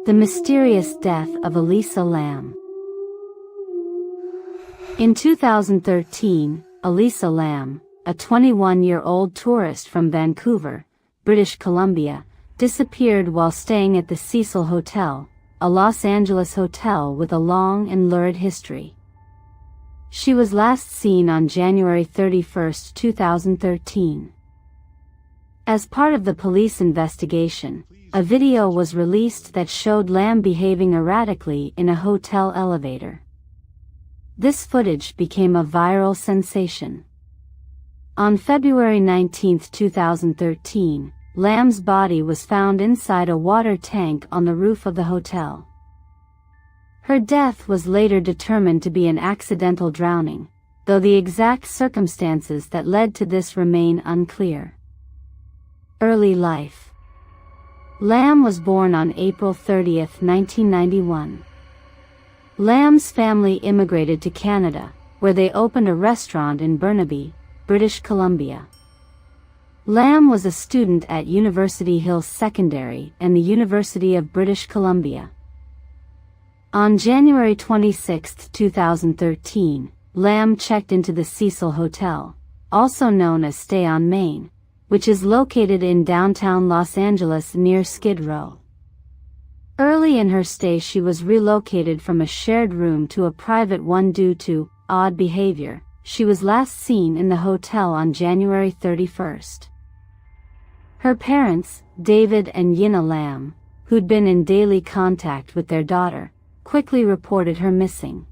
The mysterious death of Elisa Lam. In 2013, Elisa Lam, a 21-year-old tourist from Vancouver, British Columbia, disappeared while staying at the Cecil Hotel, a Los Angeles hotel with a long and lurid history. She was last seen on January 31, 2013. As part of the police investigation, a video was released that showed Lam behaving erratically in a hotel elevator. This footage became a viral sensation. On February 19, 2013, Lam's body was found inside a water tank on the roof of the hotel. Her death was later determined to be an accidental drowning, though the exact circumstances that led to this remain unclear. Early life. Lam was born on April 30, 1991. Lam's family immigrated to Canada, where they opened a restaurant in Burnaby, British Columbia. Lam was a student at University Hills Secondary and the University of British Columbia. On January 26, 2013, Lam checked into the Cecil Hotel, also known as Stay on Main, which is located in downtown Los Angeles near Skid Row. Early in her stay she was relocated from a shared room to a private one due to odd behavior. She was last seen in the hotel on January 31. Her parents, David and Yina Lam, who'd been in daily contact with their daughter, quickly reported her missing.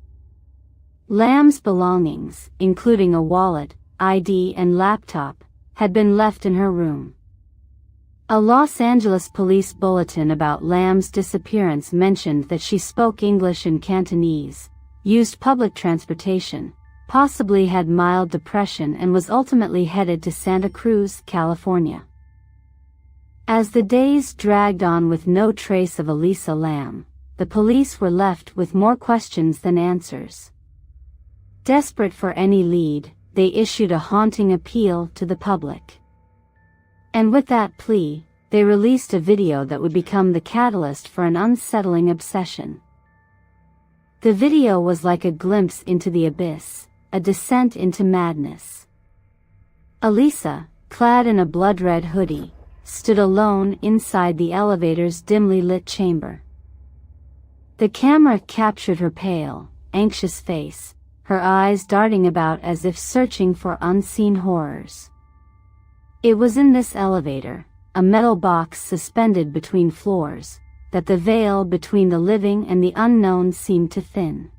Lam's belongings, including a wallet, ID and laptop, had been left in her room. A Los Angeles police bulletin about Lam's disappearance mentioned that she spoke English and Cantonese, used public transportation, possibly had mild depression and was ultimately headed to Santa Cruz, California. As the days dragged on with no trace of Elisa Lam, the police were left with more questions than answers. Desperate for any lead, they issued a haunting appeal to the public. And with that plea, they released a video that would become the catalyst for an unsettling obsession. The video was like a glimpse into the abyss, a descent into madness. Elisa, clad in a blood-red hoodie, stood alone inside the elevator's dimly lit chamber. The camera captured her pale, anxious face, her eyes darting about as if searching for unseen horrors. It was in this elevator, a metal box suspended between floors, that the veil between the living and the unknown seemed to thin.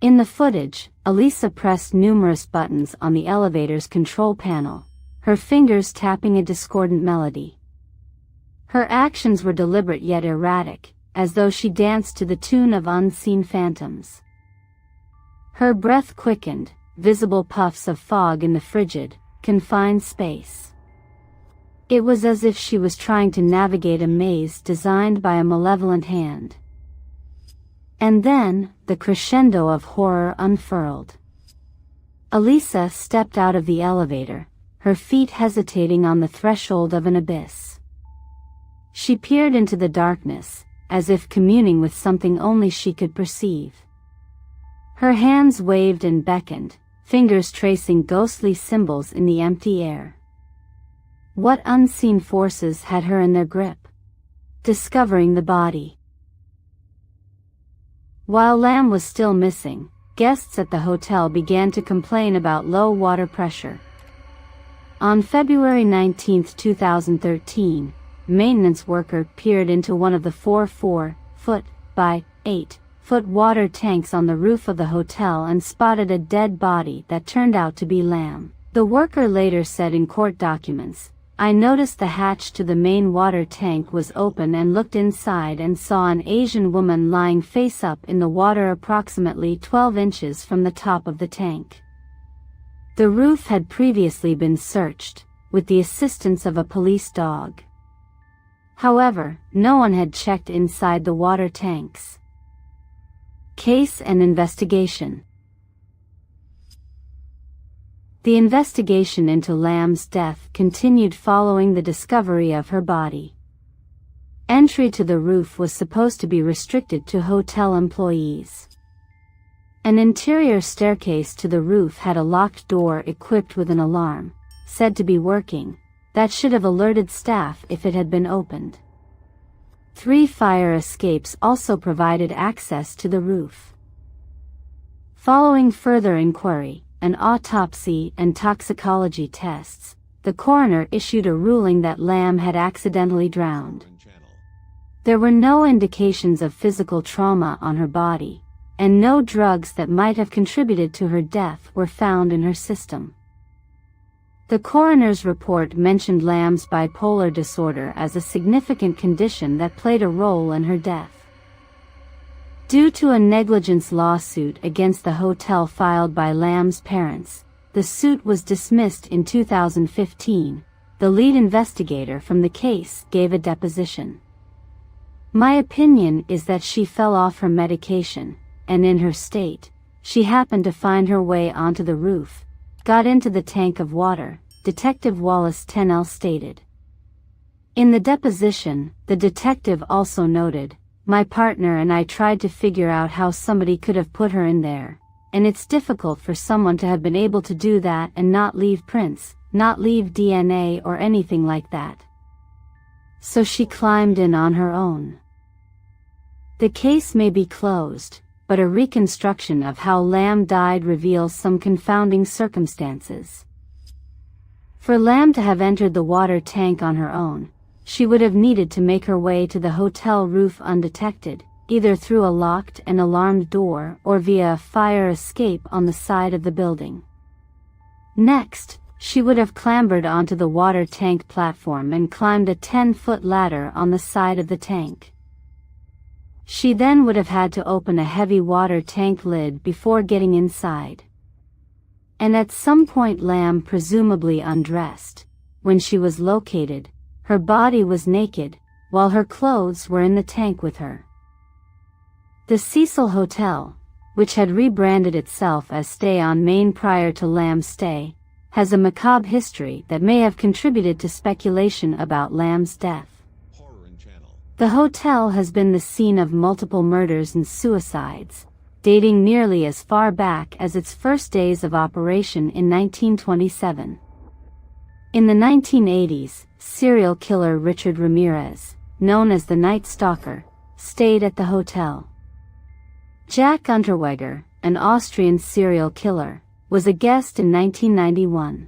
In the footage, Elisa pressed numerous buttons on the elevator's control panel, her fingers tapping a discordant melody. Her actions were deliberate yet erratic, as though she danced to the tune of unseen phantoms. Her breath quickened, visible puffs of fog in the frigid, confined space. It was as if she was trying to navigate a maze designed by a malevolent hand. And then, the crescendo of horror unfurled. Elisa stepped out of the elevator, her feet hesitating on the threshold of an abyss. She peered into the darkness, as if communing with something only she could perceive. Her hands waved and beckoned, fingers tracing ghostly symbols in the empty air. What unseen forces had her in their grip? Discovering the body. While Lam was still missing, guests at the hotel began to complain about low water pressure. On February 19, 2013, a maintenance worker peered into one of the 4-foot by 8-foot water tanks on the roof of the hotel and spotted a dead body that turned out to be Lam. The worker later said in court documents, "I noticed the hatch to the main water tank was open and looked inside and saw an Asian woman lying face up in the water approximately 12 inches from the top of the tank." The roof had previously been searched, with the assistance of a police dog. However, no one had checked inside the water tanks. Case and investigation. The investigation into Lam's death continued following the discovery of her body. Entry to the roof was supposed to be restricted to hotel employees. An interior staircase to the roof had a locked door equipped with an alarm, said to be working, that should have alerted staff if it had been opened. 3 fire escapes also provided access to the roof. Following further inquiry, an autopsy and toxicology tests, the coroner issued a ruling that Lam had accidentally drowned. There were no indications of physical trauma on her body, and no drugs that might have contributed to her death were found in her system. The coroner's report mentioned Lam's bipolar disorder as a significant condition that played a role in her death. Due to a negligence lawsuit against the hotel filed by Lam's parents, the suit was dismissed in 2015. The lead investigator from the case gave a deposition. "My opinion is that she fell off her medication, and in her state, she happened to find her way onto the roof, got into the tank of water," Detective Wallace Tennell stated. In the deposition, the detective also noted, "My partner and I tried to figure out how somebody could have put her in there, and it's difficult for someone to have been able to do that and not leave prints, not leave DNA or anything like that. So she climbed in on her own." The case may be closed, but a reconstruction of how Lam died reveals some confounding circumstances. For Lam to have entered the water tank on her own, she would have needed to make her way to the hotel roof undetected, either through a locked and alarmed door or via a fire escape on the side of the building. Next, she would have clambered onto the water tank platform and climbed a 10-foot ladder on the side of the tank. She then would have had to open a heavy water tank lid before getting inside. And at some point Lam presumably undressed. When she was located, her body was naked, while her clothes were in the tank with her. The Cecil Hotel, which had rebranded itself as Stay on Main prior to Lam's stay, has a macabre history that may have contributed to speculation about Lam's death. The hotel has been the scene of multiple murders and suicides, dating nearly as far back as its first days of operation in 1927. In the 1980s, serial killer Richard Ramirez, known as the Night Stalker, stayed at the hotel. Jack Unterweger, an Austrian serial killer, was a guest in 1991.